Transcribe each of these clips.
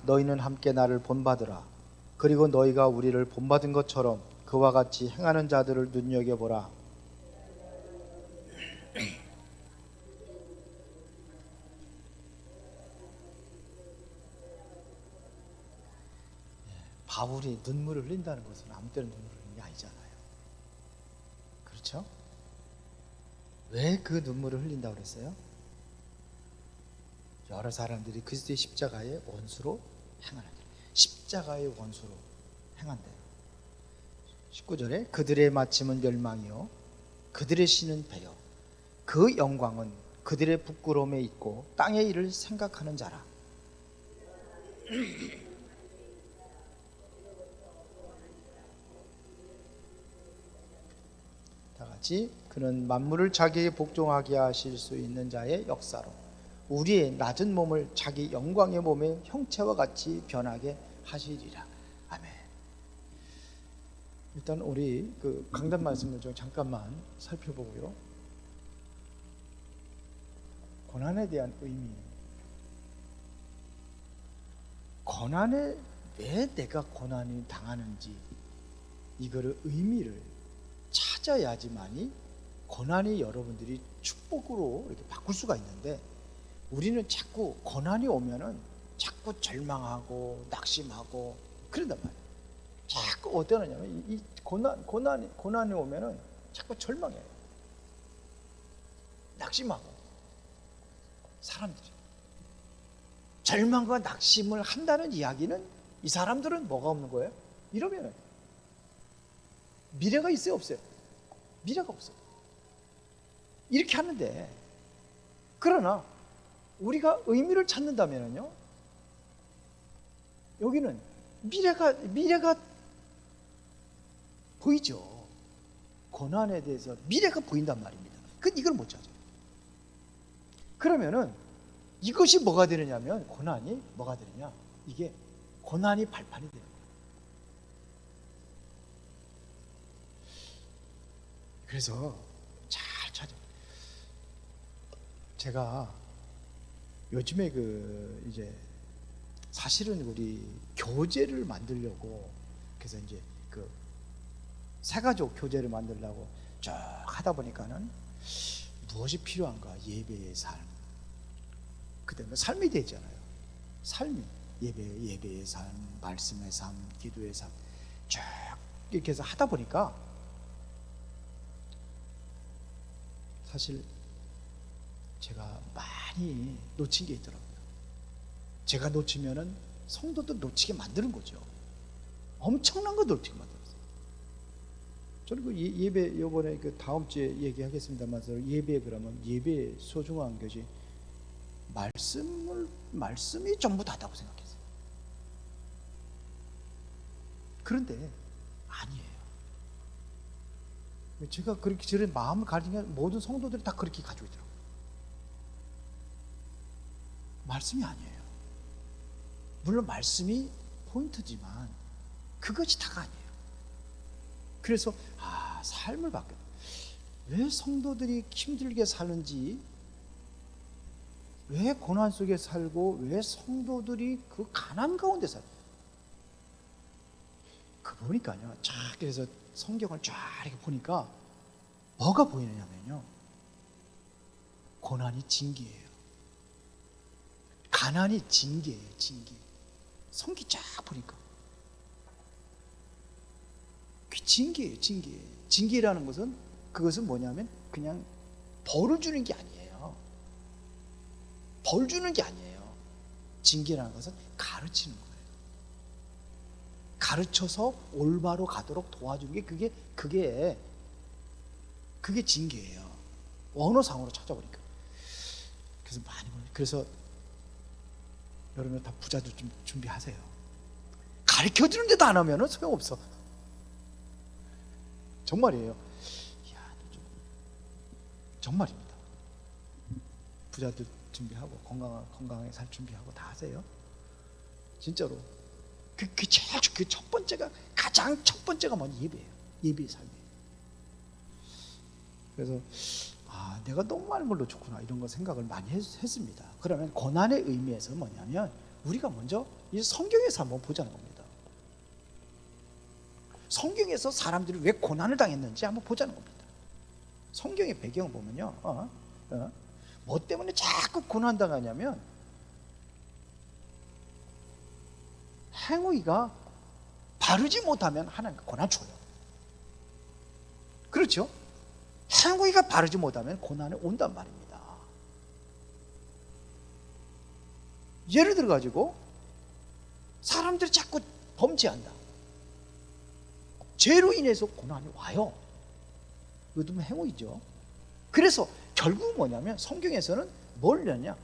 너희는 함께 나를 본받으라. 그리고 너희가 우리를 본받은 것처럼 그와 같이 행하는 자들을 눈여겨보라. 바울이 눈물을 흘린다는 것은 아무 때나 눈물을 흘리는 게 아니잖아요. 그렇죠? 왜 그 눈물을 흘린다고 그랬어요? 여러 사람들이 그리스도의 십자가의 원수로 행하는 일, 십자가의 원수로 행한대요. 19절에 그들의 마침은 멸망이요 그들의 신은 배요 그 영광은 그들의 부끄러움에 있고 땅의 일을 생각하는 자라. 다 같이 그는 만물을 자기에게 복종하게 하실 수 있는 자의 역사로 우리의 낮은 몸을 자기 영광의 몸의 형체와 같이 변하게 하시리라. 아멘. 일단 우리 그 강단 말씀을 좀 잠깐만 살펴보고요. 고난에 대한 의미, 고난에 왜 내가 고난이 당하는지 이거를 의미를 찾아야지만이 고난이 여러분들이 축복으로 이렇게 바꿀 수가 있는데, 우리는 자꾸 고난이 오면은 자꾸 절망하고 낙심하고 그런단 말이에요. 자꾸 어떠냐면 이 고난이 오면은 자꾸 절망해요. 낙심하고. 사람들이 절망과 낙심을 한다는 이야기는 이 사람들은 뭐가 없는 거예요? 이러면은 미래가 있어요, 없어요? 미래가 없어요. 이렇게 하는데, 그러나 우리가 의미를 찾는다면요, 여기는 미래가 보이죠. 고난에 대해서 미래가 보인단 말입니다. 이걸 못 찾아요. 그러면은 이것이 뭐가 되느냐면, 고난이 뭐가 되느냐, 이게 고난이 발판이 되는 거예요. 그래서 잘 찾아. 제가 요즘에 이제 사실은 우리 교재를 만들려고, 그래서 이제 새가족 교재를 만들려고 쭉 하다 보니까는 무엇이 필요한가? 예배의 삶. 그다음에 삶이 되잖아요. 삶이 예배의 삶, 말씀의 삶, 기도의 삶, 쭉 이렇게 해서 하다 보니까 사실 제가 많이 놓친 게 있더라고요. 제가 놓치면은 성도도 놓치게 만드는 거죠. 엄청난 거 놓치게 만들었어요. 저는 예배 요번에 다음 주에 얘기하겠습니다만, 예배 그러면 예배의 소중한 것이 말씀이 전부 다다고 생각했어요. 그런데 아니에요. 제가 그렇게 저런 마음을 가진 게 모든 성도들이 다 그렇게 가지고 있더라고요. 말씀이 아니에요. 물론 말씀이 포인트지만 그것이 다가 아니에요. 그래서 삶을 바꿔. 왜 성도들이 힘들게 사는지, 왜 고난 속에 살고, 왜 성도들이 그 가난 가운데 살고, 보니까요, 그래서 성경을 쫙 이렇게 보니까 뭐가 보이느냐면요, 고난이 징계예요. 가난이 징계예요, 징계. 성기 쫙 보니까 그 징계예요, 징계. 징계라는 것은, 그것은 뭐냐면 그냥 벌을 주는 게 아니에요. 벌 주는 게 아니에요. 징계라는 것은 가르치는 거예요. 가르쳐서 올바로 가도록 도와주는 게 그게 징계예요. 언어상으로 찾아보니까. 그래서 그래서 여러분 다 부자들 좀 준비하세요. 가르쳐 주는데도 안 하면은 소용없어. 정말이에요. 정말입니다. 부자들 준비하고 건강하게 살 준비하고 다 하세요. 진짜로. 제일 첫 번째가, 가장 첫 번째가 뭐냐? 예배예요. 예배의 삶이에요. 그래서 내가 너무 많은 걸 놓쳤구나, 이런 거 생각을 많이 했습니다. 그러면 고난의 의미에서 뭐냐면, 우리가 먼저 이 성경에서 한번 보자는 겁니다. 성경에서 사람들이 왜 고난을 당했는지 한번 보자는 겁니다. 성경의 배경을 보면요, 뭐 때문에 자꾸 고난 당하냐면 행위가 바르지 못하면 하나님께 고난 줘요. 그렇죠? 행위가 바르지 못하면 고난이 온단 말입니다. 예를 들어 가지고 사람들이 자꾸 범죄한다. 죄로 인해서 고난이 와요. 이것도 행위죠. 그래서 결국 뭐냐면 성경에서는 뭘 하냐,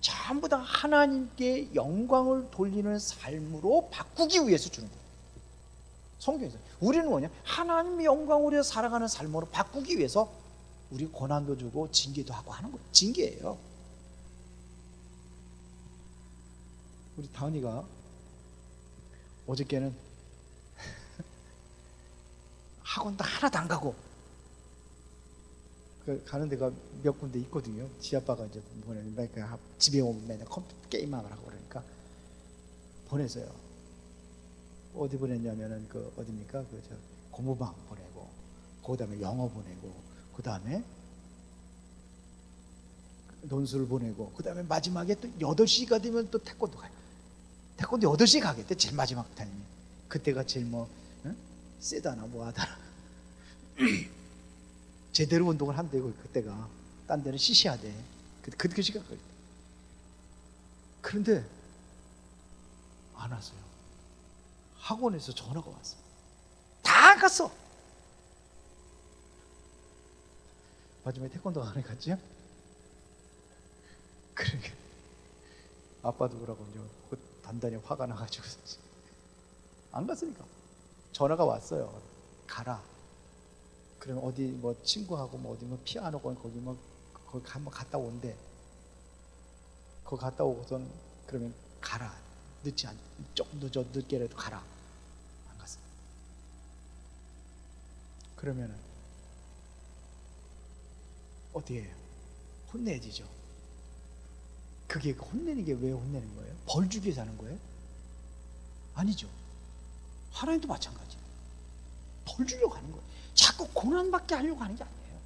전부 다 하나님께 영광을 돌리는 삶으로 바꾸기 위해서 주는 거예요. 성경에서 우리는 뭐냐, 하나님의 영광을 위해서 살아가는 삶으로 바꾸기 위해서 우리 고난도 주고 징계도 하고 하는 거예요. 징계예요. 우리 다은이가 어저께는 학원도 하나도 안 가고, 가는 데가 몇 군데 있거든요. 지 아빠가 이제 보내니까 집에 오면 맨날 컴퓨터 게임하고 그러니까 보내서요. 어디 보냈냐면은 어디입니까? 저 고무방 보내고, 그다음에 영어 보내고, 그다음에 논술 보내고, 그다음에 마지막에 또 8시가 되면 또 태권도 가요. 태권도 8시에 가겠대. 제일 마지막 타임이. 그때가 제일 세다나 뭐 하다나 제대로 운동을 한대요. 그때가 딴 데는 시시하대. 그 시간 걸려. 그런데 안 왔어요. 학원에서 전화가 왔어. 다 갔어. 마지막에 태권도 안 해갔지? 그러니까 아빠도 그러고 이제 단단히 화가 나가지고 안 갔으니까 전화가 왔어요. 가라. 그러면 어디 뭐 친구하고 뭐 어디 뭐 피아노 거기 뭐 거기 한번 갔다 온대. 거기 갔다 오고선 그러면 가라. 늦지 않, 조금 늦게라도 가라. 안 갔어. 그러면은 어떻게 해요? 혼내지죠. 그게 혼내는 게 왜 혼내는 거예요? 벌 주기 위해서 하는 거예요? 아니죠. 하나님도 마찬가지예요. 벌 주려고 하는 거예요. 자꾸 고난받게 하려고 하는 게 아니에요.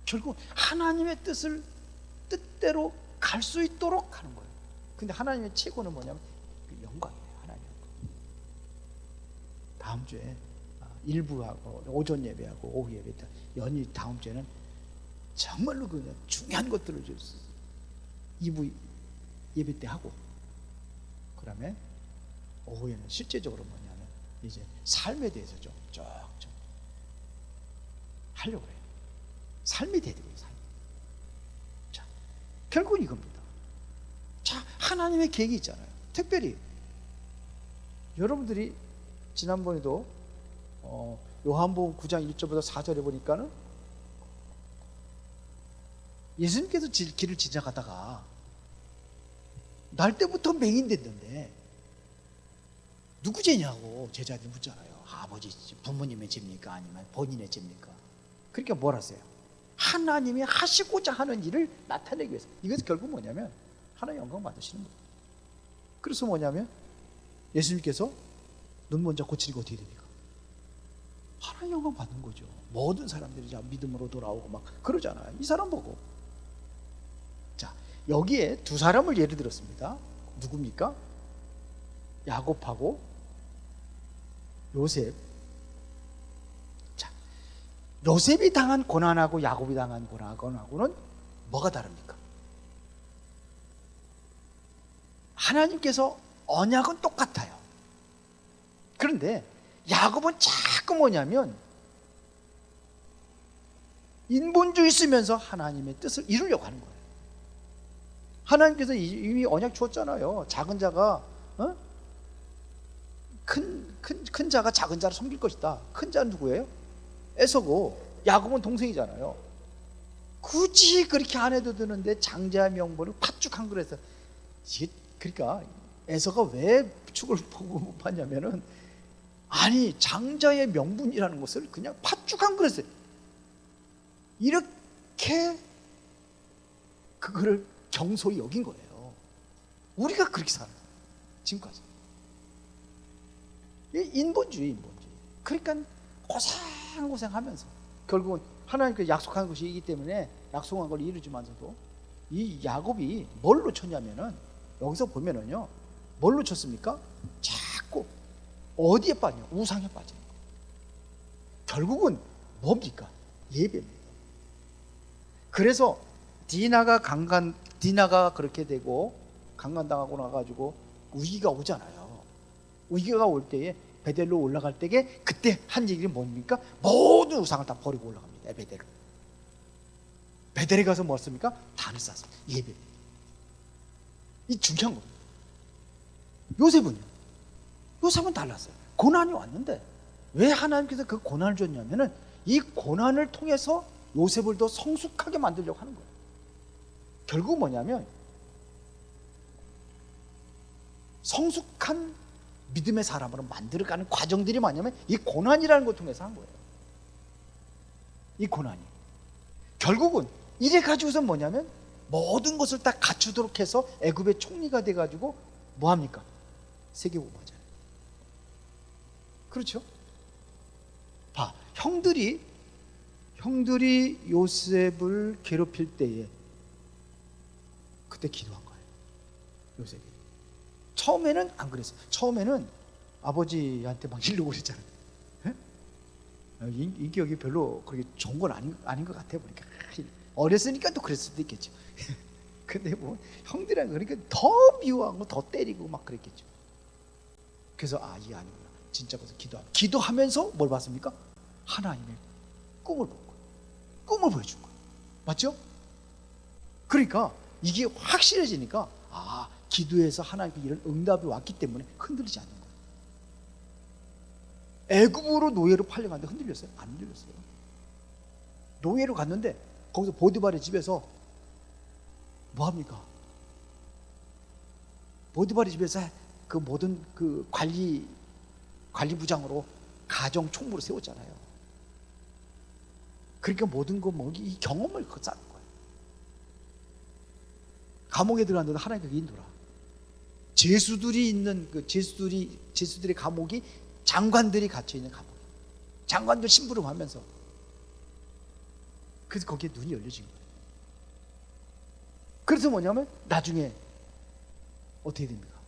결국 하나님의 뜻대로 갈 수 있도록 하는 거예요. 근데 하나님의 최고는 뭐냐면 영광이에요. 하나님 영광. 다음 주에 일부하고 오전 예배하고 오후 예배 때 연휴 다음 주에는 정말로 그냥 중요한 것들을 2부 예배 때 하고, 그다음에 오후에는 실제적으로 뭐냐면 이제 삶에 대해서 좀 하려고 해요. 삶이 돼야 되고요. 삶. 자, 결국은 이겁니다. 자, 하나님의 계획이 있잖아요. 특별히 여러분들이 지난번에도 요한복음 9장 1절부터 4절에 보니까는 예수님께서 길을 지나가다가 날 때부터 맹인됐는데 누구 죄냐고 제자들이 묻잖아요. 아버지, 부모님의 죄입니까? 아니면 본인의 죄입니까? 그러니까 뭘 하세요? 하나님이 하시고자 하는 일을 나타내기 위해서. 이것은 결국 뭐냐면 하나님 영광 받으시는 거예요. 그래서 뭐냐면 예수님께서 눈 먼저 고치니까 어떻게 됩니까? 하나님 영광 받는 거죠. 모든 사람들이 믿음으로 돌아오고 막 그러잖아요. 이 사람 보고. 자, 여기에 두 사람을 예를 들었습니다. 누굽니까? 야곱하고 요셉. 자, 요셉이 당한 고난하고 야곱이 당한 고난하고는 뭐가 다릅니까? 하나님께서 언약은 똑같아요. 그런데 야곱은 자꾸 뭐냐면 인본주의 쓰면서 하나님의 뜻을 이루려고 하는 거예요. 하나님께서 이미 언약 주었잖아요. 작은 자가 큰 자가 작은 자를 섬길 것이다. 큰 자는 누구예요? 에서고, 야곱은 동생이잖아요. 굳이 그렇게 안 해도 되는데 장자의 명분을 팥죽 한 그릇에서, 그러니까 에서가 왜 축을 못 봤냐면은, 아니 장자의 명분이라는 것을 그냥 팥죽 한 그릇에 이렇게 그거를 경솔히 여긴 거예요. 우리가 그렇게 살아요. 지금까지. 인본주의. 그러니까 고생하면서 결국은 하나님께 약속한 것이기 때문에 약속한 걸 이루지만서도 이 야곱이 뭘 놓쳤냐면은, 여기서 보면은요, 뭘 놓쳤습니까? 자꾸 어디에 빠져? 우상에 빠져. 결국은 뭡니까? 예배입니다. 그래서 디나가 그렇게 되고 강간당하고 나가지고 위기가 오잖아요. 위기가 올 때에 베델로 올라갈 때에 그때 한 얘기는 뭡니까? 모든 우상을 다 버리고 올라갑니다. 베델에 가서 뭐 했습니까? 단을 쌓습니다. 예배. 이 중요한 겁니다. 요셉은 달랐어요. 고난이 왔는데 왜 하나님께서 그 고난을 줬냐면은 이 고난을 통해서 요셉을 더 성숙하게 만들려고 하는 거예요. 결국 뭐냐면 성숙한 믿음의 사람으로 만들어가는 과정들이 뭐냐면 이 고난이라는 걸 통해서 한 거예요. 이 고난이 결국은 이래 가지고서 뭐냐면 모든 것을 다 갖추도록 해서 애굽의 총리가 돼가지고 뭐합니까? 세계복음하잖아요. 그렇죠? 봐, 형들이 요셉을 괴롭힐 때에 그때 기도한 거예요. 요셉이 처음에는 안 그랬어요. 처음에는 아버지한테 막 이러고 그랬잖아요. 예? 인격이 별로 그렇게 좋은 건 아닌 것 같아 보니까. 어렸으니까 또 그랬을 수도 있겠죠. 근데 뭐 형들이랑 그러니까 더 미워하고 더 때리고 막 그랬겠죠. 그래서 이게 아니구나. 진짜 그래서 기도하면서 뭘 봤습니까? 하나님의 꿈을 본 거예요. 꿈을 보여준 거예요. 맞죠? 그러니까 이게 확실해지니까 기도해서 하나님께 이런 응답이 왔기 때문에 흔들리지 않는 거예요. 애굽으로 노예로 팔려갔는데 흔들렸어요? 안 흔들렸어요. 노예로 갔는데 거기서 보디발의 집에서 뭐합니까? 보디발의 집에서 그 모든 그 관리부장으로 가정 총무를 세웠잖아요. 그러니까 모든 이 경험을 쌓는 거예요. 감옥에 들어갔는데 하나님께 인도라. 제수들이 있는 제수들의 감옥이 장관들이 갇혀 있는 감옥. 장관들 심부름하면서 그래서 거기에 눈이 열려진 거예요. 그래서 뭐냐면 나중에 어떻게 됩니까?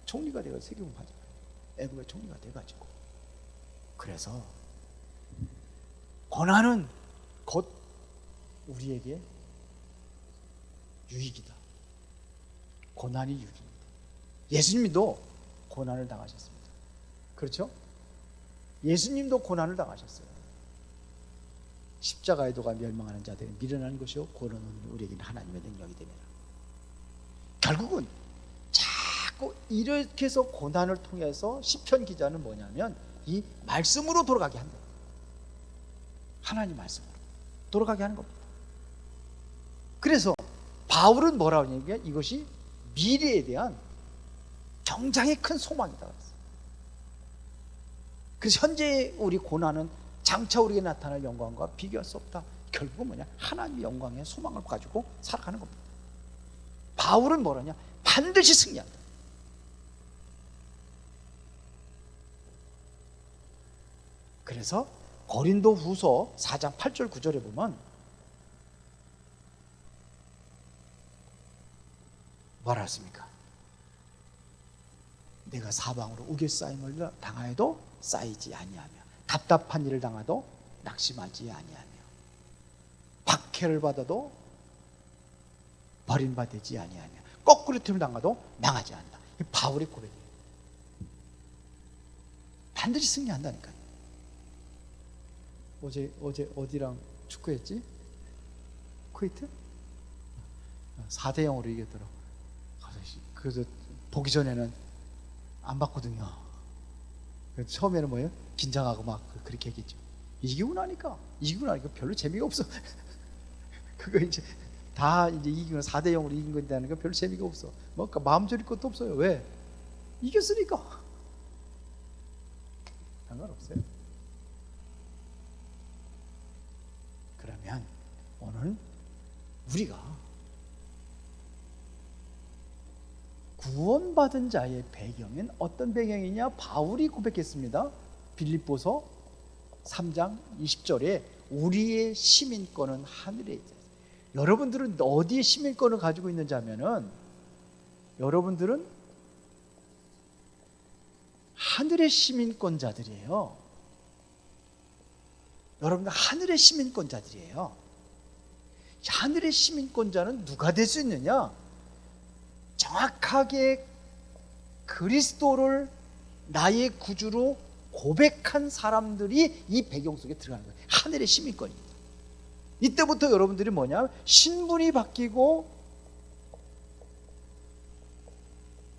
총리가 돼가지고 세계복음 하잖아요. 애국의 총리가 돼가지고. 그래서 고난은 곧 우리에게 유익이다. 고난이 유익입니다. 예수님도 고난을 당하셨습니다. 그렇죠? 예수님도 고난을 당하셨어요. 십자가의 도가 멸망하는 자들은 미련한 것이요 고난은 우리에게는 하나님의 능력이 되며, 결국은 자꾸 이렇게 해서 고난을 통해서 시편 기자는 뭐냐면 이 말씀으로 돌아가게 한다. 하나님 말씀으로 돌아가게 하는 겁니다. 그래서 바울은 뭐라고 하냐면 이것이 미래에 대한 굉장히 큰 소망이다. 그래서 현재 우리 고난은 장차 우리에게 나타날 영광과 비교할 수 없다. 결국은 뭐냐? 하나님의 영광의 소망을 가지고 살아가는 겁니다. 바울은 뭐라냐? 반드시 승리한다. 그래서 고린도 후서 4장 8절 9절에 보면 뭐라 했습니까? 내가 사방으로 우겨싸임을 당하여도 쌓이지 아니하며 답답한 일을 당하도 낙심하지 아니하며 박해를 받아도 버림받지 아니하며 거꾸로팀을 당하도 망하지 않는다. 이 바울의 고백이에요. 반드시 승리한다니까요. 어제 어디랑 축구했지? 쿠웨이트? 4대0으로 이겼더라고. 그래서 보기 전에는 안 봤거든요. 처음에는 뭐예요? 긴장하고 막 그렇게 했겠죠. 이기고 나니까 별로 재미가 없어. 그거 이제 다 이제 이기고 4대0으로 이긴 건다는 거 별로 재미가 없어. 뭐 마음 졸일 것도 없어요. 왜? 이겼으니까. 상관없어요. 그러면 오늘 우리가 구원받은 자의 배경은 어떤 배경이냐? 바울이 고백했습니다. 빌립보서 3장 20절에 우리의 시민권은 하늘에 있다. 여러분들은 어디에 시민권을 가지고 있는지 하면은 여러분들은 하늘의 시민권자들이에요. 여러분들 하늘의 시민권자들이에요. 하늘의 시민권자는 누가 될 수 있느냐? 정확하게 그리스도를 나의 구주로 고백한 사람들이 이 배경 속에 들어가는 거예요. 하늘의 시민권입니다. 이때부터 여러분들이 뭐냐? 신분이 바뀌고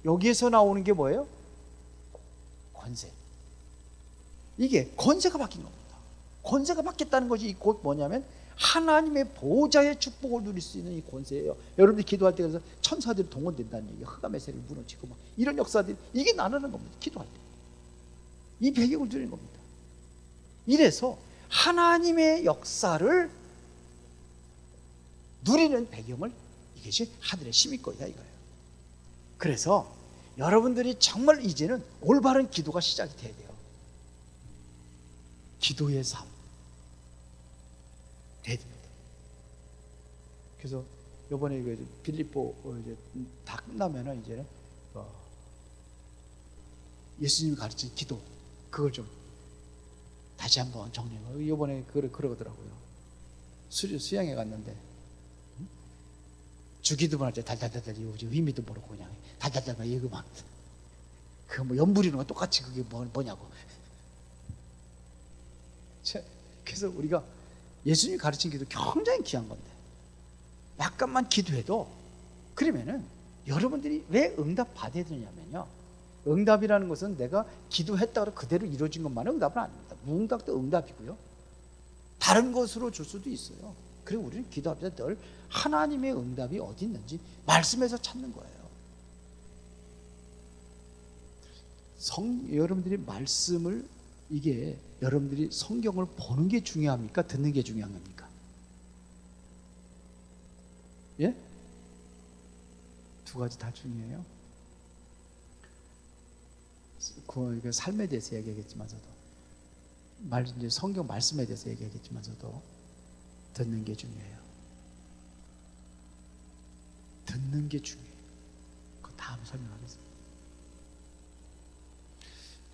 여기에서 나오는 게 뭐예요? 권세. 이게 권세가 바뀐 겁니다. 권세가 바뀌었다는 것이 곧 뭐냐면 하나님의 보호자의 축복을 누릴 수 있는 이 권세예요. 여러분들이 기도할 때 그래서 천사들이 동원된다는 얘기예요. 흑암의 세력이 무너지고 막 이런 역사들이 이게 나타나는 겁니다. 기도할 때. 이 배경을 누리는 겁니다. 이래서 하나님의 역사를 누리는 배경을 이것이 하늘의 시민권이다 이거예요. 그래서 여러분들이 정말 이제는 올바른 기도가 시작이 돼야 돼요. 기도의 삶 돼야 됩니다. 그래서 이번에 빌립보 이제 다 끝나면은 이제는 예수님이 가르친 기도 그걸 좀 다시 한번 정리해요. 이번에 그러더라고요. 수양에 갔는데 주기도문 할 때 달달달달 의미도 모르고 그냥 달달달달 이거만 그 뭐 연부리는 거 똑같이 그게 뭐냐고. 그래서 우리가 예수님이 가르친 기도 굉장히 귀한 건데 약간만 기도해도 그러면은 여러분들이 왜 응답 받아야 되냐면요, 응답이라는 것은 내가 기도했다고 그대로 이루어진 것만은 응답은 아닙니다. 무응답도 응답이고요, 다른 것으로 줄 수도 있어요. 그리고 우리는 기도할 때 늘 하나님의 응답이 어디 있는지 말씀에서 찾는 거예요. 여러분들이 말씀을 이게 여러분들이 성경을 보는 게 중요합니까? 듣는 게 중요한 겁니까? 예? 두 가지 다 중요해요. 그 삶에 대해서 얘기하겠지만서도 이제 성경 말씀에 대해서 얘기하겠지만서도 듣는 게 중요해요. 듣는 게 중요해요. 그거 다음 설명하겠습니다.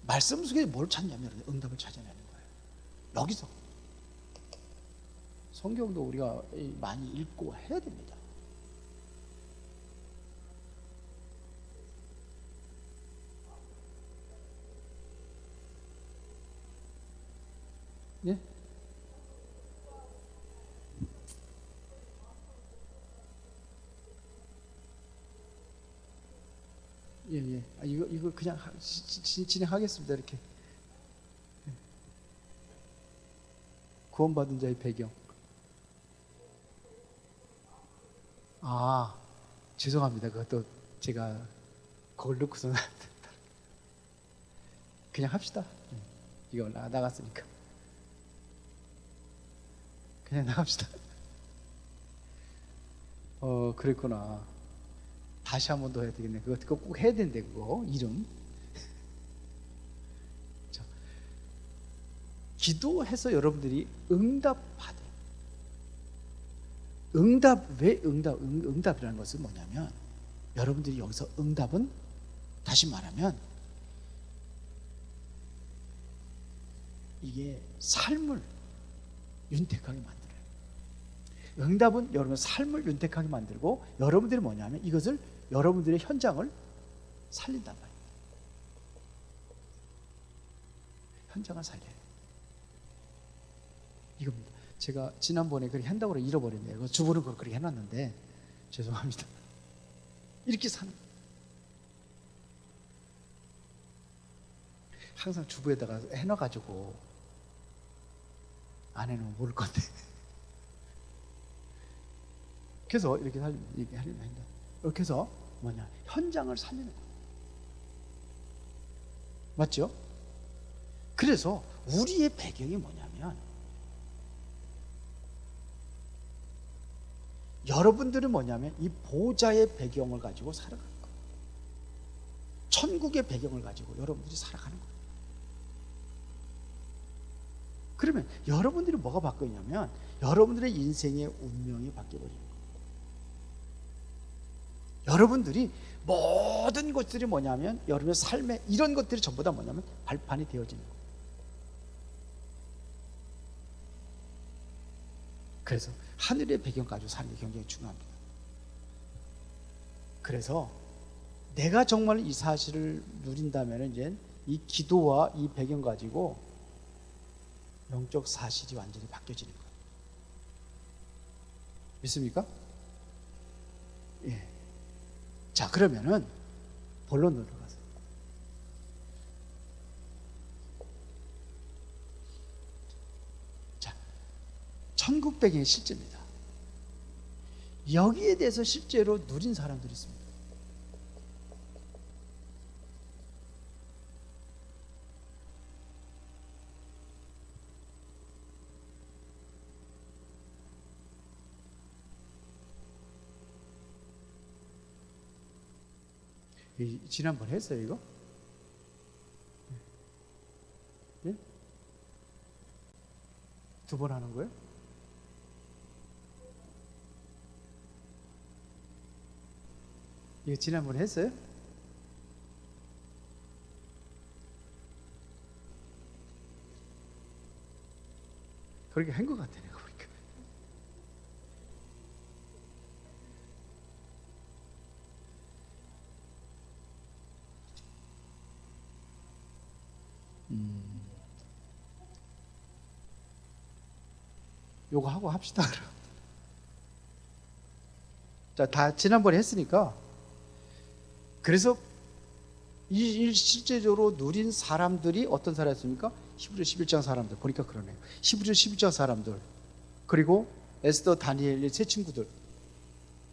말씀 속에 뭘 찾냐면 응답을 찾아내는 거예요. 여기서 성경도 우리가 많이 읽고 해야 됩니다. 예? 예. 이거 그냥 진행하겠습니다. 이렇게. 구원받은 자의 배경. 죄송합니다. 그것도 제가 그걸 넣고서는 그냥 합시다. 이거 나갔으니까. 그냥 나갑시다. 그랬구나. 다시 한 번 더 해야 되겠네. 그거 꼭 해야 된대, 그거. 이름. 자, 기도해서 여러분들이 응답 받아요. 왜 응답이라는 것은 뭐냐면, 여러분들이 여기서 응답은, 다시 말하면, 이게 삶을 윤택하게 만들어요. 응답은 여러분 삶을 윤택하게 만들고, 여러분들이 뭐냐면 이것을 여러분들의 현장을 살린단 말이에요. 현장을 살려요. 이겁니다. 제가 지난번에 그렇게 한다고 잃어버렸네요. 주부는 그렇게 해놨는데 죄송합니다. 이렇게 사는 거예요. 항상 주부에다가 해놔가지고 아내는 모를 건데 그래서 이렇게 하려면 한다. 이렇게 해서 뭐냐, 현장을 살리는 거예요. 맞죠? 그래서 우리의 배경이 뭐냐면, 여러분들은 뭐냐면 이 보좌의 배경을 가지고 살아가는 거예요. 천국의 배경을 가지고 여러분들이 살아가는 거예요. 그러면 여러분들이 뭐가 바뀌냐면 여러분들의 인생의 운명이 바뀌어버리는 거예요. 여러분들이 모든 것들이 뭐냐면 여러분의 삶에 이런 것들이 전부 다 뭐냐면 발판이 되어지는 거예요. 그래서 하늘의 배경 가지고 사는 게 굉장히 중요합니다. 그래서 내가 정말 이 사실을 누린다면 이제 이 기도와 이 배경 가지고 영적 사실이 완전히 바뀌어지는 거예요. 믿습니까? 예. 자, 그러면은 본론으로 가서 자, 천국 배경의 실제입니다. 여기에 대해서 실제로 누린 사람들이 있습니다. 지난번 했어요 이거? 네? 두 번 하는 거예요? 이거 지난번 했어요? 그렇게 한 것 같아 내가 보니까. 요거 하고 합시다 그럼. 자, 다 지난번에 했으니까. 그래서 이 실제적으로 누린 사람들이 어떤 사람이었습니까? 히브리 11장 사람들 보니까 그러네요. 히브리 11장 사람들 그리고 에스더 다니엘의 세 친구들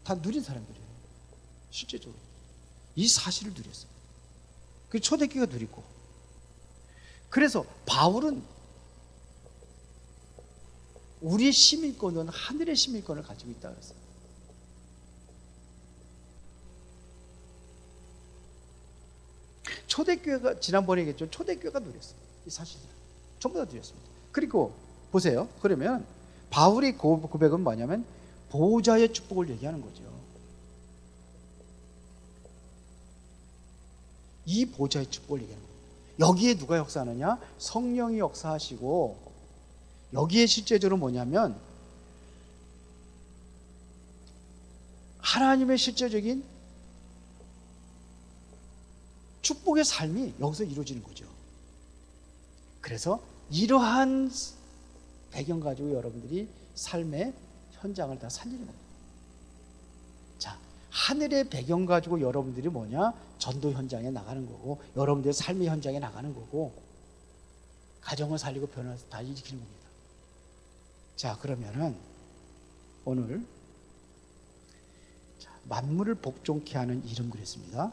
다 누린 사람들이에요. 실제적으로 이 사실을 누렸어요. 그 초대교회가 누리고. 그래서 바울은 우리의 시민권은 하늘의 시민권을 가지고 있다 그랬어요. 초대교회가 지난번에 얘기했죠. 초대교회가 누렸어요. 이 사실을 전부 다 누렸습니다. 그리고 보세요. 그러면 바울의 고백은 뭐냐면 보호자의 축복을 얘기하는 거죠. 이 보호자의 축복을 얘기하는 거예요. 여기에 누가 역사하느냐? 성령이 역사하시고 여기에 실제적으로 뭐냐면 하나님의 실제적인 축복의 삶이 여기서 이루어지는 거죠. 그래서 이러한 배경 가지고 여러분들이 삶의 현장을 다 살리는 겁니다. 자, 하늘의 배경 가지고 여러분들이 뭐냐? 전도 현장에 나가는 거고 여러분들의 삶의 현장에 나가는 거고 가정을 살리고 변화를 다 일으키는 겁니다. 자, 그러면은 오늘 만물을 복종케 하는 이름 그랬습니다.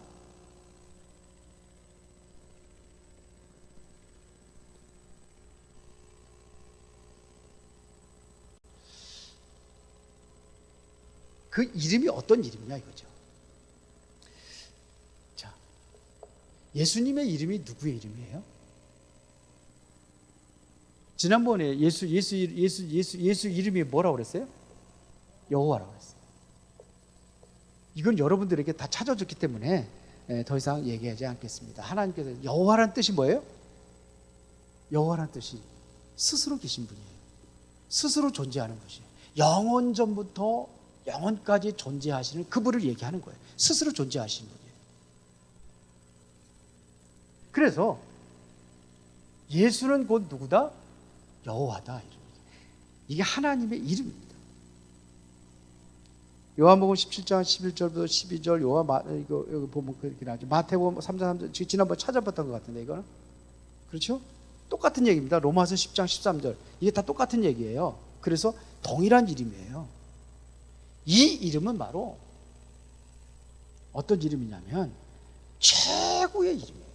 그 이름이 어떤 이름이냐 이거죠. 자, 예수님의 이름이 누구의 이름이에요? 지난번에 예수 이름이 뭐라고 그랬어요? 여호와라고 했어요. 이건 여러분들에게 다 찾아줬기 때문에 더 이상 얘기하지 않겠습니다. 하나님께서 여호와란 뜻이 뭐예요? 여호와란 뜻이 스스로 계신 분이에요. 스스로 존재하는 것이에요. 영원 전부터 영원까지 존재하시는 그분을 얘기하는 거예요. 스스로 존재하시는 분이에요. 그래서 예수는 곧 누구다? 여호와다. 이게 하나님의 이름입니다. 요한복음 17장 11절부터 12절 이거 여기 보면 그렇게 나오죠. 마태복음 3장 3절 지난번에 찾아봤던 것 같은데 이거는 그렇죠? 똑같은 얘기입니다. 로마서 10장 13절 이게 다 똑같은 얘기예요. 그래서 동일한 이름이에요. 이 이름은 바로 어떤 이름이냐면 최고의 이름이에요.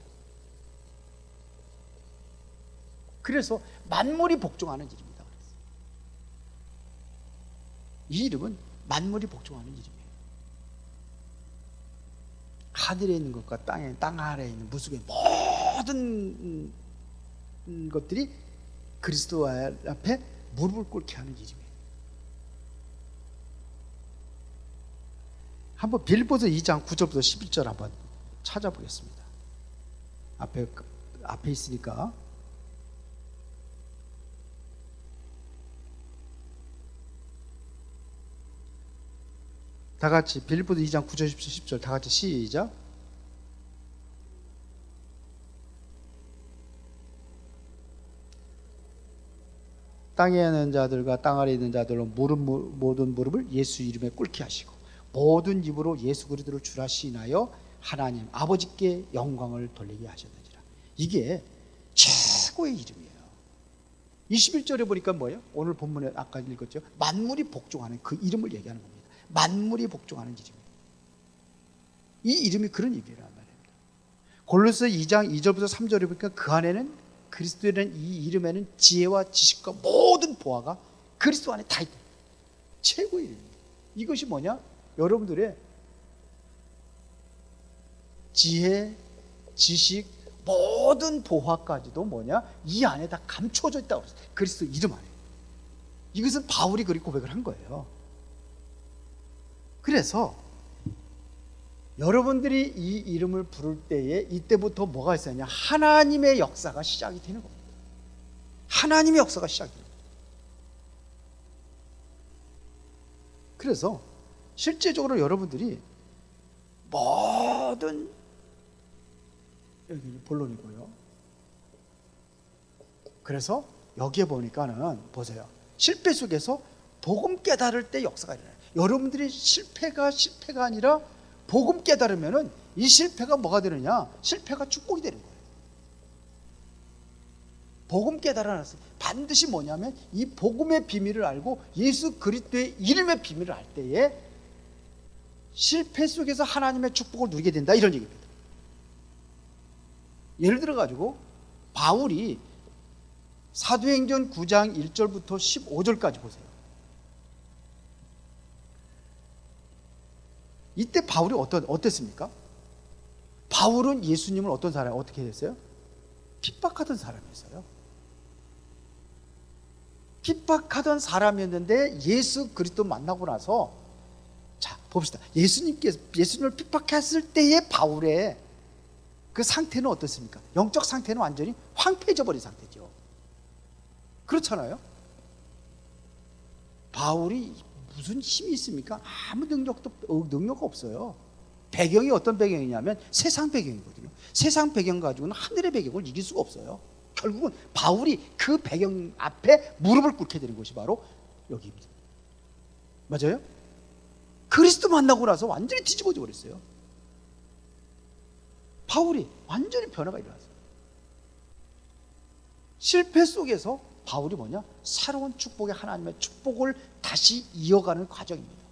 그래서 만물이 복종하는 이름이다 그랬어요. 이 이름은 만물이 복종하는 이름이에요. 하늘에 있는 것과 땅 아래에 있는 무속의 모든 것들이 그리스도 앞에 무릎을 꿇게 하는 이름이에요. 한번 빌립보서 2장 9절부터 11절 한번 찾아보겠습니다. 앞에 있으니까. 다 같이 빌립보서 2장 9절 10절 다 같이 시작. 땅에 있는 자들과 땅 아래에 있는 자들로 모든 무릎을 예수 이름에 꿇게 하시고 모든 입으로 예수 그리스도를 주라 시인하여 하나님 아버지께 영광을 돌리게 하셨느니라. 이게 최고의 이름이에요. 21절에 보니까 뭐예요? 오늘 본문에 아까 읽었죠. 만물이 복종하는 그 이름을 얘기하는 겁니다. 만물이 복종하는 이름이에요. 이 이름이 그런 의미란 말입니다. 골로새 2장 2절부터 3절에 보니까 그 안에는 그리스도라는 이 이름에는 지혜와 지식과 모든 보화가 그리스도 안에 다 있다. 최고의 이름입니다. 이것이 뭐냐? 여러분들의 지혜, 지식, 모든 보화까지도 뭐냐? 이 안에 다 감춰져 있다고 그랬어요. 그리스도 이름 안에. 이것은 바울이 그렇게 고백을 한 거예요. 그래서 여러분들이 이 이름을 부를 때에 이때부터 뭐가 있었냐? 하나님의 역사가 시작이 되는 겁니다. 하나님의 역사가 시작이 됩니다. 그래서 실제적으로 여러분들이 모든 여기 본론이고요. 그래서 여기에 보니까는 보세요. 실패 속에서 복음 깨달을 때 역사가 일어나요. 여러분들이 실패가 아니라 복음 깨달으면은 이 실패가 뭐가 되느냐? 실패가 축복이 되는 거예요. 복음 깨달아놨어요. 반드시 뭐냐면 이 복음의 비밀을 알고 예수 그리스도의 이름의 비밀을 알 때에 실패 속에서 하나님의 축복을 누리게 된다, 이런 얘기입니다. 예를 들어 가지고 바울이 사도행전 9장 1절부터 15절까지 보세요. 이때 바울이 어땠습니까? 바울은 예수님을 어떤 사람, 어떻게 됐어요? 핍박하던 사람이었어요. 핍박하던 사람이었는데 예수 그리스도 만나고 나서, 자 봅시다. 예수님을 핍박했을 때의 바울의 그 상태는 어떻습니까? 영적 상태는 완전히 황폐해져 버린 상태죠. 그렇잖아요. 바울이 무슨 힘이 있습니까? 아무 능력 없어요. 배경이 어떤 배경이냐면 세상 배경이거든요. 세상 배경 가지고는 하늘의 배경을 이길 수가 없어요. 결국은 바울이 그 배경 앞에 무릎을 꿇게 되는 것이 바로 여기입니다. 맞아요? 그리스도 만나고 나서 완전히 뒤집어져 버렸어요. 바울이 완전히 변화가 일어났어요. 실패 속에서 바울이 뭐냐? 새로운 축복의 하나님의 축복을 다시 이어가는 과정입니다.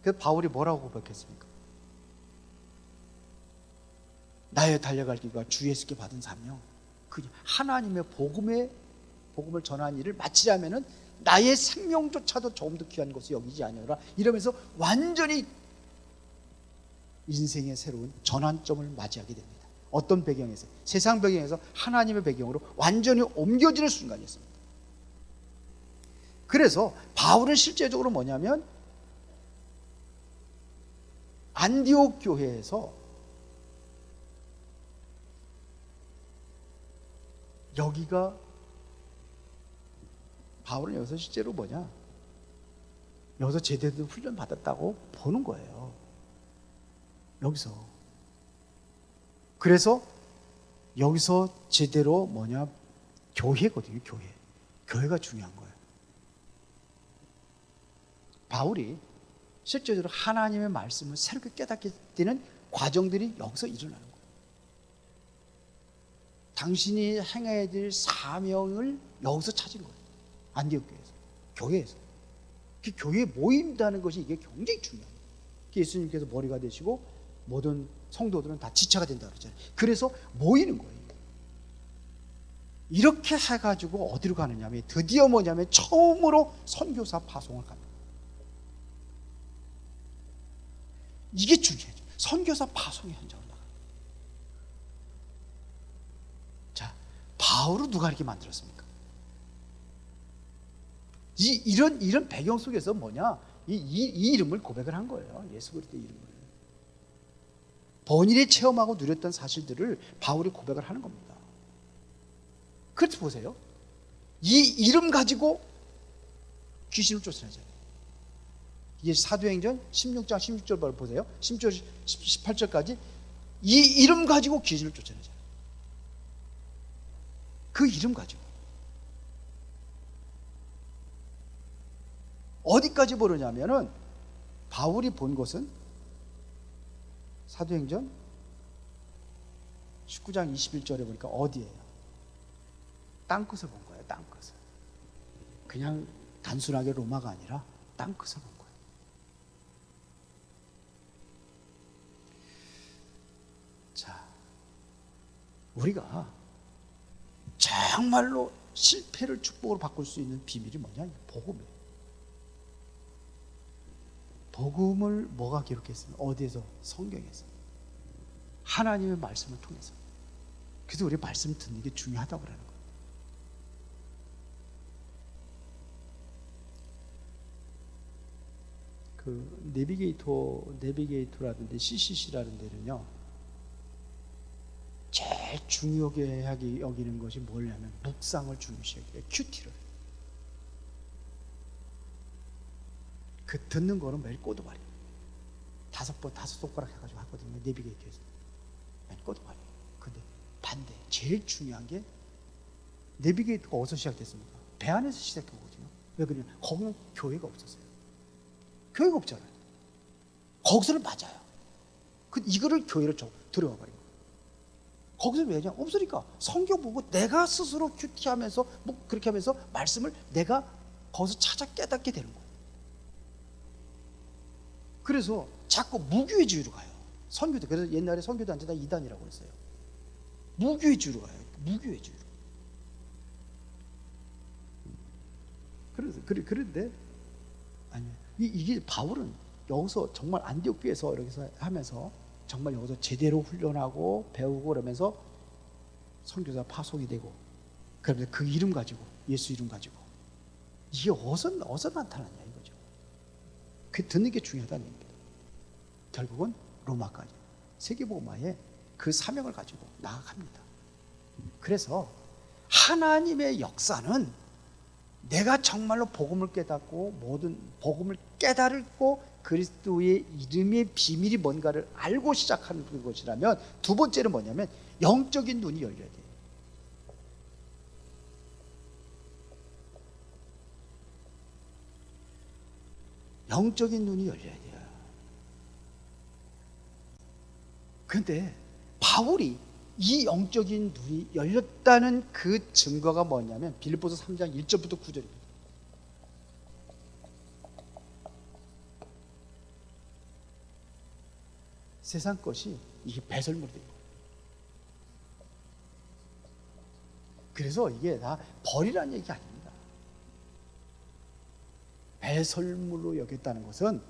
그래서 바울이 뭐라고 고백했습니까? 나의 달려갈 길과 주 예수께 받은 사명, 그 하나님의 복음을 전하는 일을 마치려면은 나의 생명조차도 조금 더 귀한 것을 여기지 아니하라, 이러면서 완전히 인생의 새로운 전환점을 맞이하게 됩니다. 어떤 배경에서? 세상 배경에서 하나님의 배경으로 완전히 옮겨지는 순간이었습니다. 그래서 바울은 실제적으로 뭐냐면 안디옥 교회에서 여기가, 바울은 여기서 실제로 뭐냐? 여기서 제대로 훈련 받았다고 보는 거예요. 여기서. 그래서 여기서 제대로 뭐냐? 교회거든요, 교회. 교회가 중요한 거예요. 바울이 실제로 하나님의 말씀을 새롭게 깨닫게 되는 과정들이 여기서 일어나는 거예요. 당신이 행해야 될 사명을 여기서 찾은 거예요. 안디옥 교회에서, 교회에서. 그 교회에 모인다는 것이 이게 굉장히 중요해요. 예수님께서 머리가 되시고 모든 성도들은 다 지체가 된다 그러잖아요. 그래서 모이는 거예요. 이렇게 해가지고 어디로 가느냐면 드디어 뭐냐면 처음으로 선교사 파송을 갑니다. 이게 중요해요. 선교사 파송의 현장으로 나가요. 자, 바울을 누가 이렇게 만들었습니까? 이런 배경 속에서 뭐냐? 이 이름을 고백을 한 거예요. 예수 그리스도 이름을. 본인이 체험하고 누렸던 사실들을 바울이 고백을 하는 겁니다. 그래서 보세요. 이 이름 가지고 귀신을 쫓아내잖아요. 이게 사도행전 16장 16절 보세요. 16절 18절까지 이 이름 가지고 귀신을 쫓아내잖아요. 그 이름 가지고 어디까지 보느냐면은 바울이 본 곳은 사도행전 19장 21절에 보니까 어디예요? 땅끝을 본 거예요. 땅끝을. 그냥 단순하게 로마가 아니라 땅끝을 본 거예요. 자, 우리가 정말로 실패를 축복으로 바꿀 수 있는 비밀이 뭐냐? 복음이에요. 복음을 뭐가 기록했으면 어디에서? 성경에서. 하나님의 말씀을 통해서. 그래서 우리 말씀 듣는 게 중요하다고 그러는 거예요. 그 내비게이터라든지 CCC라는 데는요, 제일 중요하게 여기는 것이 뭐냐면 묵상을 중요시 여겨요. 큐티를. 그 듣는 거는 매일 꼬드발이에요. 5번 5손가락 해가지고 하거든요. 내비게이터에서 매일 꼬드발이에요. 근데 반대, 제일 중요한 게 내비게이터가 어디서 시작됐습니까? 배 안에서 시작했거든요. 왜 그러냐? 거기는 교회가 없었어요. 교회가 없잖아요. 거기서는 맞아요. 이거를 교회를 들어와 버린 거예요. 거기서 왜냐? 없으니까 성경 보고 내가 스스로 큐티하면서 뭐 그렇게 하면서 말씀을 내가 거기서 찾아 깨닫게 되는 거예요. 그래서 자꾸 무교회주의로 가요. 선교도. 그래서 옛날에 선교단체 다 이단이라고 했어요. 무교회주의로 가요. 무교회주의로. 그런데 아니에요. 이게 바울은 여기서 정말 안디옥 교회에서 이렇게 하면서 정말 여기서 제대로 훈련하고 배우고 그러면서 선교사 파송이 되고, 그러면서 그 이름 가지고, 예수 이름 가지고, 이게 어디서 나타났냐 이거죠. 그 듣는 게 중요하다는 얘기입니다. 결국은 로마까지 세계복음화에 그 사명을 가지고 나아갑니다. 그래서 하나님의 역사는 내가 정말로 복음을 깨닫고 모든 복음을 깨달고 그리스도의 이름의 비밀이 뭔가를 알고 시작하는 것이라면, 두 번째는 뭐냐면 영적인 눈이 열려야 돼요. 영적인 눈이 열려야 돼요. 그런데 바울이 이 영적인 눈이 열렸다는 그 증거가 뭐냐면 빌립보서 3장 1절부터 9절입니다. 세상 것이 이게 배설물이 돼요. 그래서 이게 다 버리라는 얘기 아닙니다. 배설물로 여겼다는 것은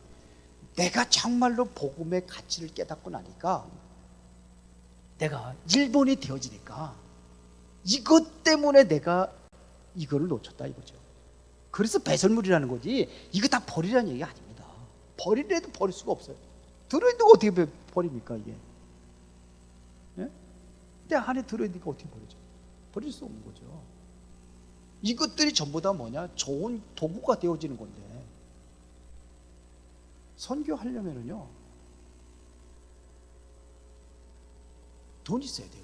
내가 정말로 복음의 가치를 깨닫고 나니까, 내가 일본이 되어지니까 이것 때문에 내가 이거를 놓쳤다 이거죠. 그래서 배설물이라는 거지, 이거 다 버리라는 얘기가 아닙니다. 버리래도 버릴 수가 없어요. 들어있는 거 어떻게 버립니까 이게? 예? 내 안에 들어있는 거 어떻게 버리죠? 버릴 수 없는 거죠. 이것들이 전부 다 뭐냐? 좋은 도구가 되어지는 건데, 선교하려면은요 돈 있어야 돼요.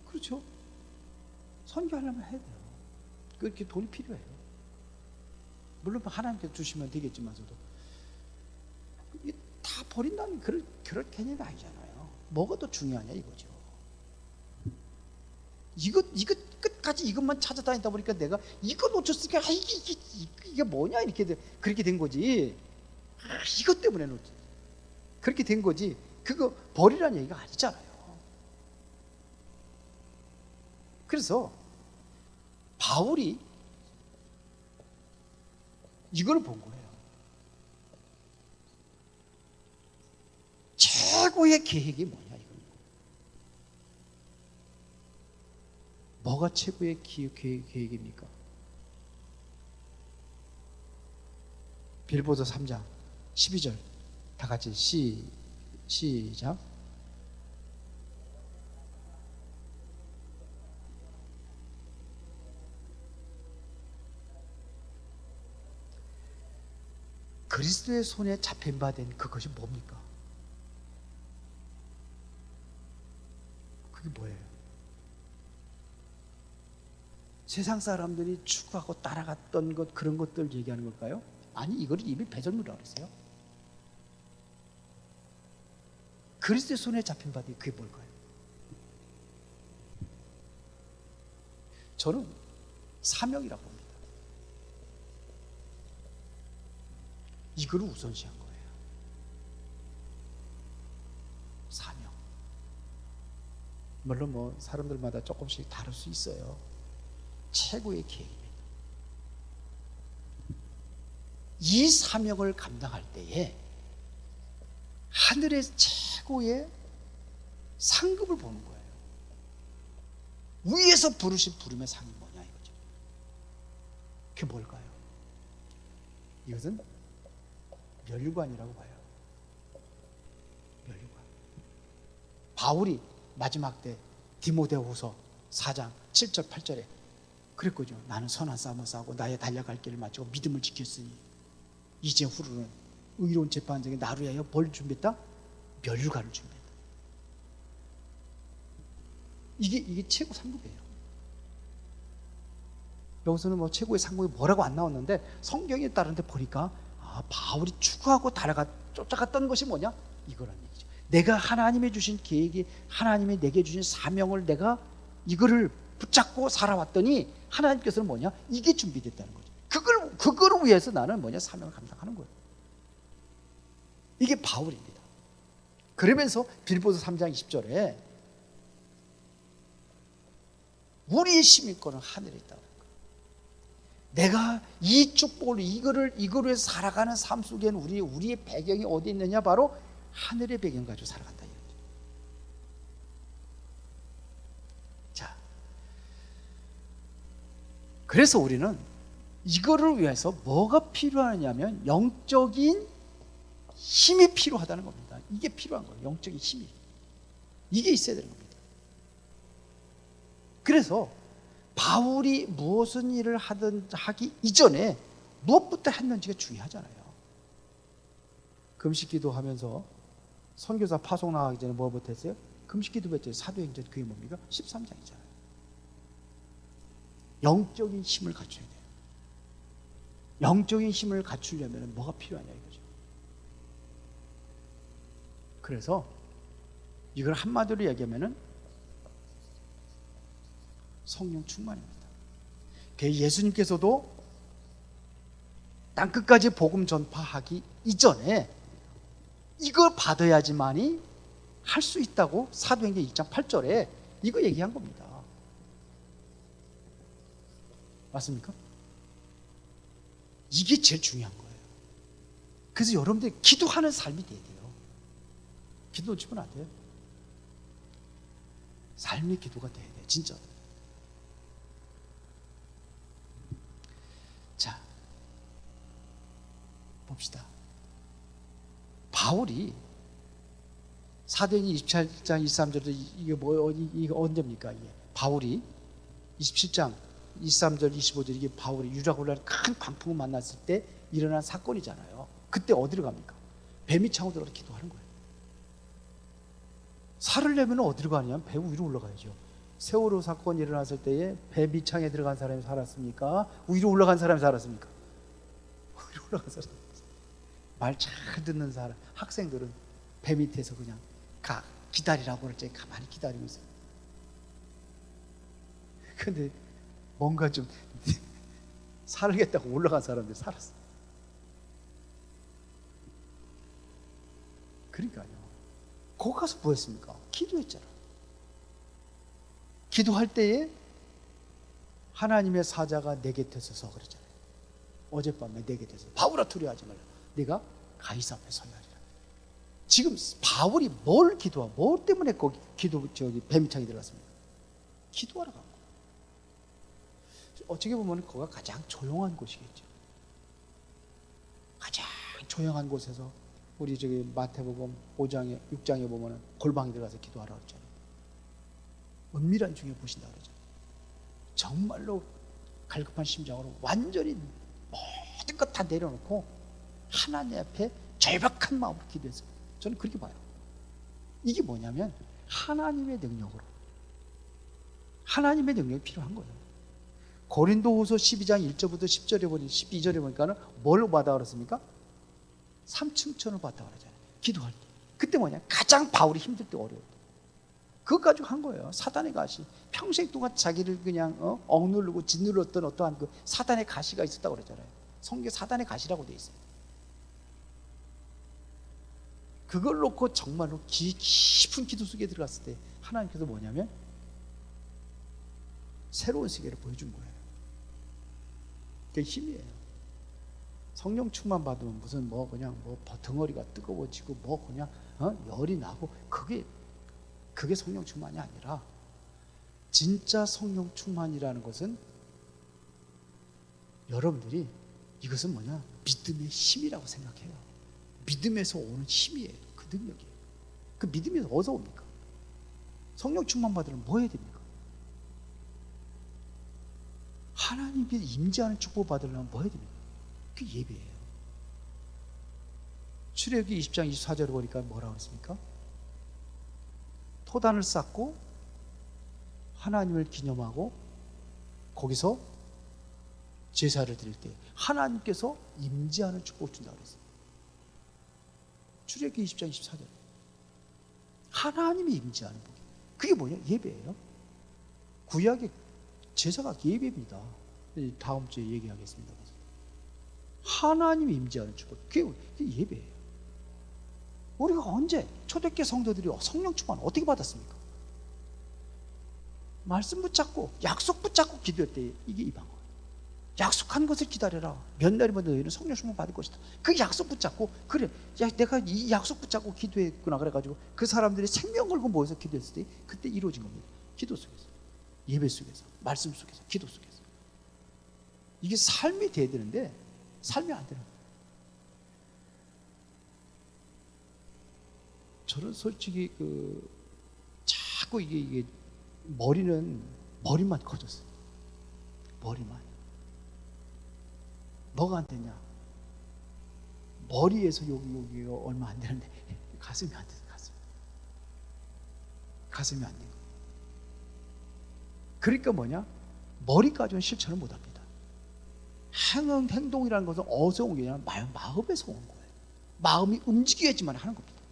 그렇죠? 선교하려면 해야 돼요. 그렇게 돈이 필요해요. 물론 하나님께서 주시면 되겠지만서도 다 버린다는 그럴 개념이 아니잖아요. 뭐가 더 중요하냐 이거죠. 이거 끝까지 이것만 찾아다니다 보니까 내가 이거 놓쳤으니까 이게 뭐냐 이렇게 그렇게 된 거지. 이것 때문에 그렇게 된 거지. 그거 버리라는 얘기가 아니잖아요. 그래서 바울이 이걸 본 거예요. 최고의 계획이 뭐냐 이겁니다. 뭐가 최고의 계획입니까? 빌보서 3장 12절 다 같이 시작. 그리스도의 손에 잡힌 바 된 그것이 뭡니까? 그게 뭐예요? 세상 사람들이 추구하고 따라갔던 것, 그런 것들 얘기하는 걸까요? 아니, 이걸 이미 배설물이라고 그랬어요. 그리스도의 손에 잡힌 바 된 그게 뭘까요? 저는 사명이라고 봅니다. 이걸 우선시한 거예요. 사명. 물론 뭐 사람들마다 조금씩 다를 수 있어요. 최고의 계획입니다. 이 사명을 감당할 때에 하늘의 최고의 상급을 보는 거예요. 위에서 부르신 부름의 상이 뭐냐 이거죠. 그게 뭘까요? 이것은 멸관이라고 봐요. 멸관. 바울이 마지막 때 디모데후서 4장 7절 8절에 그랬거든요. 나는 선한 싸움을 싸우고 나의 달려갈 길을 마치고 믿음을 지켰으니 이제 후로는 의로운 재판장에 나를 위하여 뭘 준비했다? 멸관을 준비했다. 이게 최고 상급이에요. 여기서는 뭐 최고의 상급이 뭐라고 안 나왔는데 성경에 따른 데 보니까 바울이 추구하고 쫓아갔던 것이 뭐냐? 이거란 얘기죠. 내가 하나님이 주신 계획이, 하나님이 내게 주신 사명을 내가 이거를 붙잡고 살아왔더니 하나님께서는 뭐냐? 이게 준비됐다는 거죠. 그걸 위해서 나는 뭐냐? 사명을 감당하는 거예요. 이게 바울입니다. 그러면서 빌보서 3장 20절에 우리의 시민권은 하늘에 있다고. 내가 이 축복을 이거를 위해서 살아가는 삶 속에는 우리의 배경이 어디 있느냐? 바로 하늘의 배경 가지고 살아간다 이거죠. 자, 그래서 우리는 이거를 위해서 뭐가 필요하냐면 영적인 힘이 필요하다는 겁니다. 이게 필요한 거예요. 영적인 힘이. 이게 있어야 되는 겁니다. 그래서 바울이 무슨 일을 하기 이전에 무엇부터 했는지가 중요하잖아요. 금식기도 하면서 선교사 파송 나가기 전에 뭐부터 했어요? 금식기도 했죠. 사도행전 그게 뭡니까? 13장이잖아요. 영적인 힘을 갖춰야 돼요. 영적인 힘을 갖추려면 뭐가 필요하냐 이거죠. 그래서 이걸 한마디로 얘기하면은 성령 충만입니다. 예수님께서도 땅끝까지 복음 전파하기 이전에 이걸 받아야지만이 할 수 있다고 사도행전 1장 8절에 이거 얘기한 겁니다. 맞습니까? 이게 제일 중요한 거예요. 그래서 여러분들이 기도하는 삶이 돼야 돼요. 기도 놓치면 안 돼요. 삶의 기도가 돼야 돼요. 진짜. 자, 봅시다. 바울이 사도행전 27장 23절에 이게 언제입니까? 이게 바울이 27장 23절 25절 이게 바울이 유라굴라를 큰 광풍을 만났을 때 일어난 사건이잖아요. 그때 어디로 갑니까? 뱀이 창으로 들어가서 기도하는 거예요. 살을 내면 어디로 가냐면 배 위로 올라가야죠. 세월호 사건이 일어났을 때에 배 밑창에 들어간 사람이 살았습니까? 위로 올라간 사람이 살았습니까? 위로 올라간 사람이 살았어요. 말 잘 듣는 사람, 학생들은 배 밑에서 그냥 기다리라고 그럴 때 가만히 기다리고 있어요. 근데 뭔가 좀 살겠다고 올라간 사람들이 살았어. 그러니까요. 거기 가서 뭐 했습니까? 기도했잖아. 기도할 때에 하나님의 사자가 내 곁에 서서 그랬잖아요. 어젯밤에 내 곁에서 바울아 두려워하지 말라. 네가 가이사 앞에 서야 하리라. 지금 바울이 뭘 기도하고 뭐 때문에 거기 뱀창에 들어갔습니까? 기도하러 간 거예요. 어떻게 보면 거기가 가장 조용한 곳이겠죠. 가장 조용한 곳에서 우리 저기 마태복음 5장에 6장에 보면은 골방에 들어가서 기도하라 그러잖아요. 은밀한 중에 보신다 그러잖아요. 정말로 갈급한 심정으로 완전히 모든 것 다 내려놓고 하나님 앞에 절박한 마음으로 기도했어요. 저는 그렇게 봐요. 이게 뭐냐면 하나님의 능력이 필요한 거예요. 고린도후서 12장 1절부터 10절에 보니 12절에 보니까는 뭘 받아 그랬습니까? 삼층천을 받아 그러잖아요. 기도할 때. 그때 뭐냐? 가장 바울이 힘들 때 어려울 때. 그것 가지고 한 거예요. 사단의 가시. 평생 동안 자기를 그냥 억누르고 짓눌렀던 어떠한 그 사단의 가시가 있었다고 그러잖아요. 성경에 사단의 가시라고 돼 있어요. 그걸 놓고 정말로 깊은 기도 속에 들어갔을 때 하나님께서 뭐냐면 새로운 세계를 보여준 거예요. 그게 힘이에요. 성령 충만 받으면 무슨 그냥 덩어리가 뜨거워지고 그냥 열이 나고 그게 성령 충만이 아니라 진짜 성령 충만이라는 것은 여러분들이 이것은 뭐냐? 믿음의 힘이라고 생각해요. 믿음에서 오는 힘이에요. 그 능력이에요. 그 믿음에서 어디서 옵니까? 성령 충만 받으려면 뭐 해야 됩니까? 하나님이 임재하는 축복 받으려면 뭐 해야 됩니까? 그 예배예요. 출애굽기 20장 24절을 보니까 뭐라고 했습니까? 토단을 쌓고 하나님을 기념하고 거기서 제사를 드릴 때 하나님께서 임재하는 축복을 준다고 그랬어요. 출애굽기 20장 24절. 하나님이 임재하는 복. 그게 뭐냐? 예배예요. 구약의 제사가 예배입니다. 다음 주에 얘기하겠습니다. 하나님이 임재하는 축복. 그게 예배예요. 우리가 언제 초대교회 성도들이 성령 충만 어떻게 받았습니까? 말씀 붙잡고 약속 붙잡고 기도할 때 이게 이 방법. 약속한 것을 기다려라. 몇 날이면 너희는 성령 충만 받을 것이다. 그 약속 붙잡고 그래. 야, 내가 이 약속 붙잡고 기도했구나 그래가지고 그 사람들이 생명 걸고 모여서 기도했을 때 그때 이루어진 겁니다. 기도 속에서, 예배 속에서, 말씀 속에서, 기도 속에서. 이게 삶이 돼야 되는데 삶이 안 되는 거예요. 저는 솔직히 자꾸 이게 머리만 커졌어요. 머리만. 뭐가 안 되냐? 머리에서 여기가 얼마 안 되는데 가슴이 안 돼서 가슴이 안 돼. 그러니까 뭐냐? 머리까지는 실천을 못 합니다. 행동이라는 것은 어디서 온 게 아니라 마음에서 온 거예요. 마음이 움직여야지만 하는 겁니다.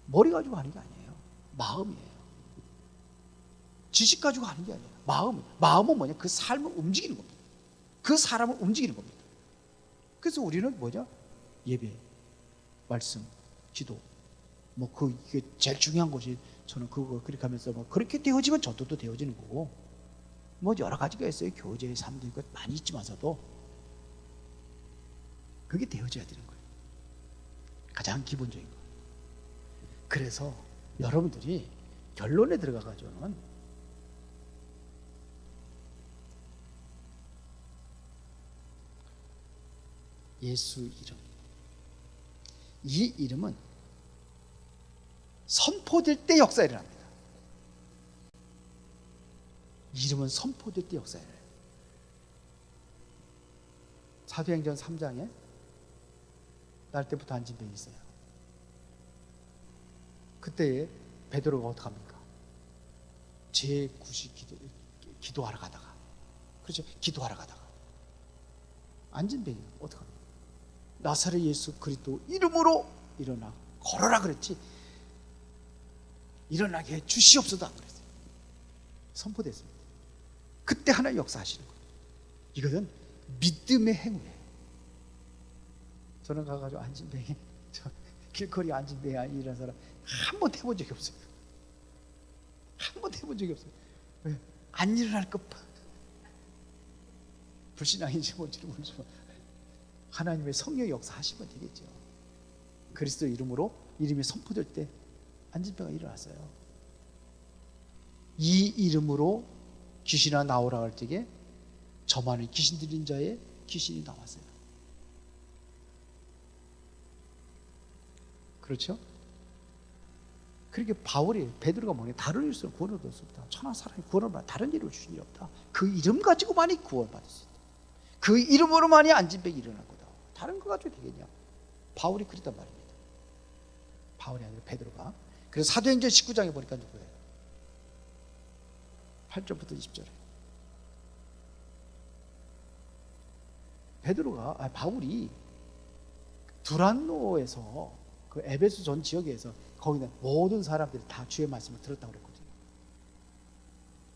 머리 가지고 하는 게 아니에요. 마음이에요. 지식 가지고 하는 게 아니에요. 마음은 뭐냐? 그 삶을 움직이는 겁니다. 그 사람을 움직이는 겁니다. 그래서 우리는 뭐냐? 예배, 말씀, 기도. 이게 제일 중요한 것이 저는 그거 그렇게 하면서 그렇게 되어지면 전도도 되어지는 거고 여러 가지가 있어요. 교제의 삶도 있고 많이 있지만서도 그게 되어져야 되는 거예요. 가장 기본적인 거. 그래서 여러분들이 결론에 들어가가지고는 예수 이름, 이 이름은 선포될 때 역사 일어납니다. 이름은 선포될 때 역사 일어나요. 사도행전 3장에 날 때부터 앉은 뱀이 있어요. 그때 베드로가 어떡합니까? 제9시 기도하러 가다가, 그렇죠? 기도하러 가다가 앉은 뱀이 어떡합니까? 나사렛 예수 그리스도 이름으로 일어나 걸어라 그랬지 일어나게 해 주시옵소서 안 그랬어요. 선포됐습니다. 그때 하나님 역사하시는 거예요. 이것은 믿음의 행위예요. 저는 가가지고 앉은 뱀이 길거리 앉은 뱀이 아니라는 사람 한 번 해본 적이 없어요. 한 번 해본 적이 없어요. 왜? 안 일어날 것 봐. 불신앙인지 뭔지는 모르지만 하나님의 성령의 역사 하시면 되겠죠. 그리스도 이름으로 이름이 선포될 때 안진병이 일어났어요. 이 이름으로 귀신아 나오라 할 적에 저만의 귀신 들린 자의 귀신이 나왔어요. 그렇죠? 그렇게 바울이 베드로가 뭐냐, 다른 일수록 구원을 얻을 수 없다. 천하 사람이 구원을 받아 다른 일을 주신 일 없다. 그 이름 가지고만이 구원 받을 수 있다. 그 이름으로만이 안진병이 일어난 거다. 다른 거 가지고 되겠냐? 바울이 그랬단 말입니다. 바울이 아니라 베드로가. 그래서 사도행전 19장에 보니까 누구예요? 8절부터 20절에 바울이 두란노에서 그 에베소 전 지역에서 거기는 모든 사람들이 다 주의 말씀을 들었다고 그랬거든요.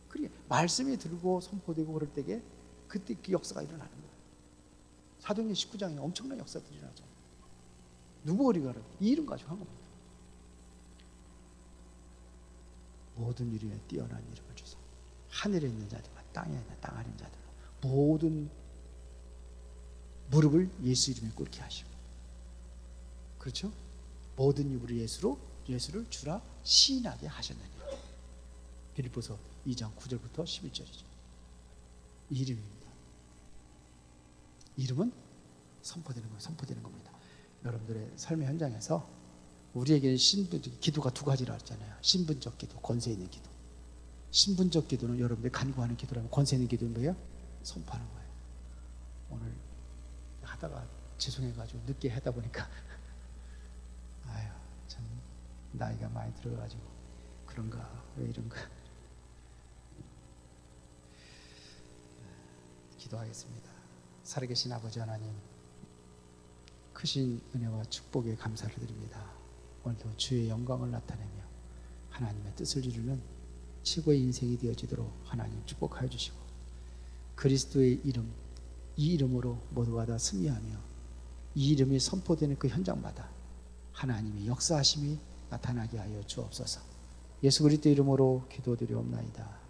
그게 말씀이 들고 선포되고 그럴 때에 그때 그 역사가 일어나는 거예요. 사도행전 19장에 엄청난 역사들이 일어나죠. 누구 어리가 이 이름 가지고 한 겁니다. 모든 이름에 뛰어난 이름을 주사 하늘에 있는 자들과 땅에 있는 땅 아래 있는 자들 모든 무릎을 예수 이름에 꿇게 하시고, 그렇죠? 모든 입으로 예수를 주라 시인하게 하셨느니라. 빌립보서 2장 9절부터 11절이죠. 이 이름입니다. 이름은 선포되는 겁니다. 여러분들의 삶의 현장에서 우리에게는 기도가 두 가지라 했잖아요. 신분적 기도, 권세 있는 기도. 신분적 기도는 여러분들이 간구하는 기도라면, 권세 있는 기도는 뭐예요? 선포하는 거예요. 오늘 하다가 죄송해가지고 늦게 하다 보니까 아유 참 나이가 많이 들어가지고 그런가 왜 이런가. 기도하겠습니다. 살아계신 아버지 하나님, 크신 은혜와 축복에 감사를 드립니다. 오늘도 주의 영광을 나타내며 하나님의 뜻을 이루는 최고의 인생이 되어지도록 하나님 축복하여 주시고, 그리스도의 이름, 이 이름으로 모두가 다 승리하며 이 이름이 선포되는 그 현장마다 하나님의 역사하심이 나타나게 하여 주옵소서. 예수 그리스도 이름으로 기도드리옵나이다.